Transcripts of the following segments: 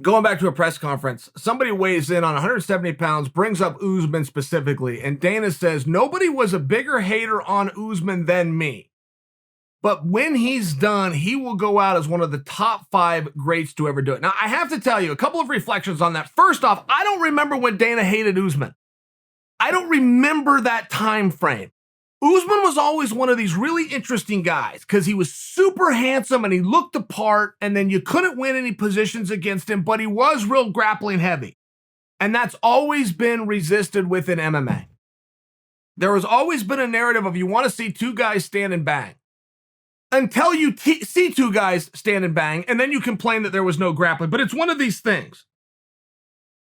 Going back to a press conference, somebody weighs in on 170 pounds, brings up Usman specifically, and Dana says, nobody was a bigger hater on Usman than me. But when he's done, he will go out as one of the top 5 greats to ever do it. Now, I have to tell you a couple of reflections on that. First off, I don't remember when Dana hated Usman. I don't remember that time frame. Usman was always one of these really interesting guys because he was super handsome and he looked the part, and then you couldn't win any positions against him, but he was real grappling heavy. And that's always been resisted within MMA. There has always been a narrative of you want to see 2 guys stand and bang. Until you see 2 guys stand and bang, and then you complain that there was no grappling. But it's one of these things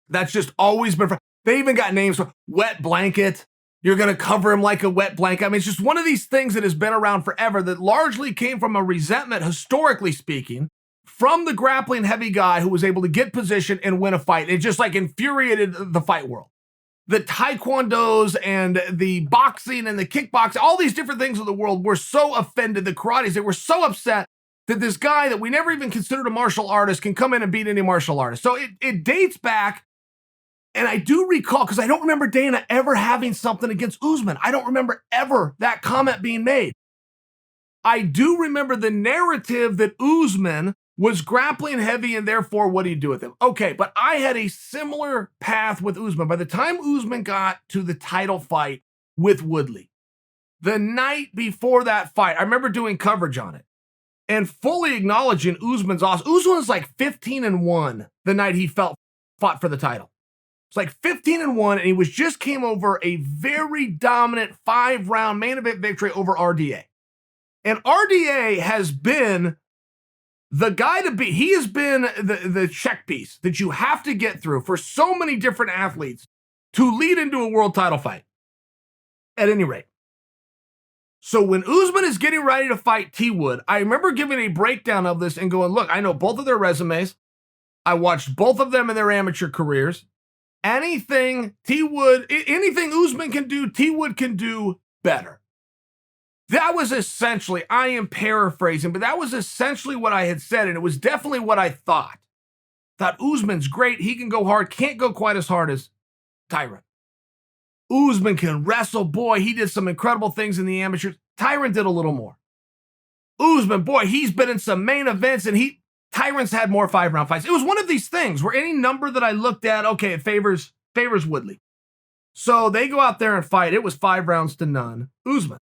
that's just always been. They even got names for wet blanket. You're going to cover him like a wet blanket. I mean, it's just one of these things that has been around forever that largely came from a resentment, historically speaking, from the grappling heavy guy who was able to get position and win a fight. It just like infuriated the fight world. The taekwondos and the boxing and the kickboxing, all these different things in the world were so offended. The karates, they were so upset that this guy that we never even considered a martial artist can come in and beat any martial artist. So it dates back. And I do recall, because I don't remember Dana ever having something against Usman. I don't remember ever that comment being made. I do remember the narrative that Usman was grappling heavy and therefore what do you do with him? Okay, but I had a similar path with Usman. By the time Usman got to the title fight with Woodley, the night before that fight, I remember doing coverage on it and fully acknowledging Usman's awesome. Usman was like 15-1 the night he fought for the title. It's like 15-1, and he just came over a very dominant 5-round main event victory over RDA. And RDA has been the guy to beat. He has been the check piece that you have to get through for so many different athletes to lead into a world title fight. At any rate. So when Usman is getting ready to fight T. Wood, I remember giving a breakdown of this and going, look, I know both of their resumes. I watched both of them in their amateur careers. Anything Usman can do, T. Wood can do better. That was essentially, I am paraphrasing, but that was essentially what I had said, and it was definitely what I thought. Thought Usman's great, he can go hard, can't go quite as hard as Tyron. Usman can wrestle, boy, he did some incredible things in the amateurs. Tyron did a little more. Usman, boy, he's been in some main events, and Tyron's had more 5-round fights. It was one of these things where any number that I looked at, okay, it favors Woodley. So they go out there and fight. It was 5-0 Usman.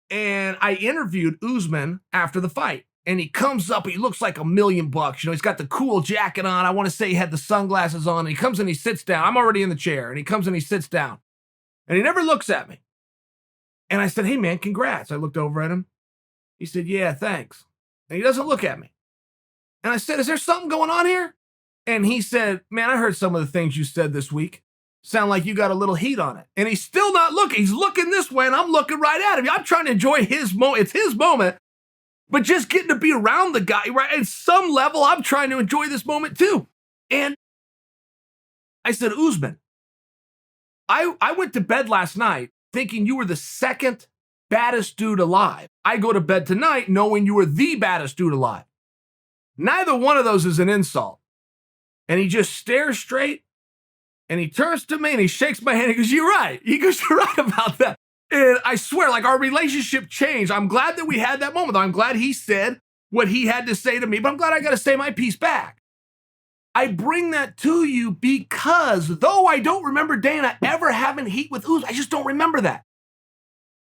And I interviewed Usman after the fight. And he comes up, he looks like $1 million. He's got the cool jacket on. I want to say he had the sunglasses on. And he comes and he sits down. I'm already in the chair. And he comes and he sits down. And he never looks at me. And I said, hey, man, congrats. I looked over at him. He said, yeah, thanks. And he doesn't look at me. And I said, is there something going on here? And he said, man, I heard some of the things you said this week. Sound like you got a little heat on it. And he's still not looking. He's looking this way, and I'm looking right at him. I'm trying to enjoy his moment. It's his moment. But just getting to be around the guy, right? At some level, I'm trying to enjoy this moment too. And I said, Usman, I went to bed last night thinking you were the second baddest dude alive. I go to bed tonight knowing you were the baddest dude alive. Neither one of those is an insult. And he just stares straight, and he turns to me, and he shakes my hand, and he goes, you're right. He goes, you're right about that. And I swear, like, our relationship changed. I'm glad that we had that moment. I'm glad he said what he had to say to me, but I'm glad I got to say my piece back. I bring that to you because though I don't remember Dana ever having heat with Usman, I just don't remember that.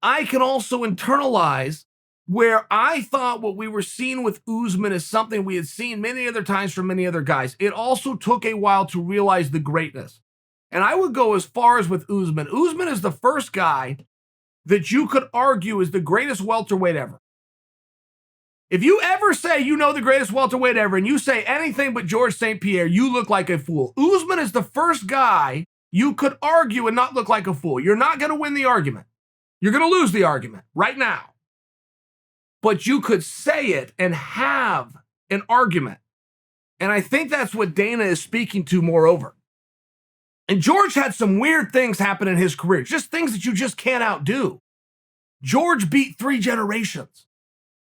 I can also internalize where I thought what we were seeing with Usman is something we had seen many other times from many other guys. It also took a while to realize the greatness. And I would go as far as with Usman. Usman is the first guy that you could argue is the greatest welterweight ever. If you ever say you know the greatest welterweight ever and you say anything but George St-Pierre, you look like a fool. Usman is the first guy you could argue and not look like a fool. You're not going to win the argument. You're going to lose the argument right now. But you could say it and have an argument. And I think that's what Dana is speaking to moreover. And George had some weird things happen in his career, just things that you just can't outdo. George beat 3 generations.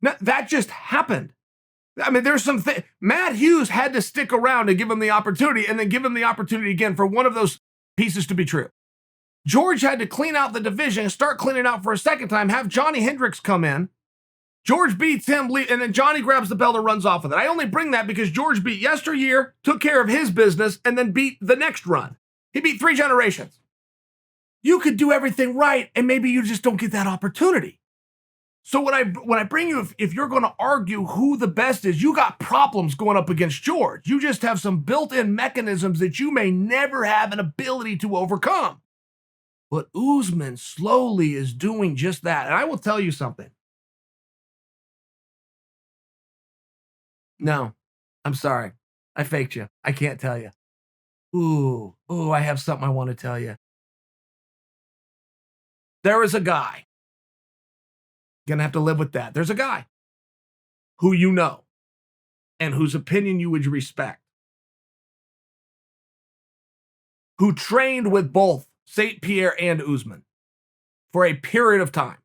Now, that just happened. I mean, there's some Matt Hughes had to stick around to give him the opportunity and then give him the opportunity again for one of those pieces to be true. George had to clean out the division, start cleaning out for a second time, have Johnny Hendricks come in. George beats him, and then Johnny grabs the belt and runs off with it. I only bring that because George beat yesteryear, took care of his business, and then beat the next run. He beat 3 generations. You could do everything right, and maybe you just don't get that opportunity. So when I bring you, if you're going to argue who the best is, you got problems going up against George. You just have some built-in mechanisms that you may never have an ability to overcome. But Usman slowly is doing just that. And I will tell you something. No, I'm sorry. I faked you. I can't tell you. Ooh, I have something I want to tell you. There is a guy. Gonna have to live with that. There's a guy who you know and whose opinion you would respect, who trained with both St-Pierre and Usman for a period of time.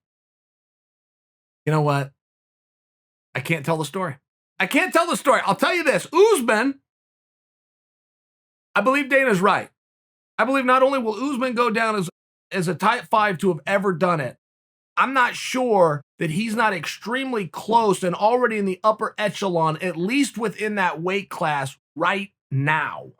You know what? I can't tell the story. I can't tell the story. I'll tell you this. Usman, I believe Dana's right. I believe not only will Usman go down as a type 5 to have ever done it, I'm not sure that he's not extremely close and already in the upper echelon, at least within that weight class right now.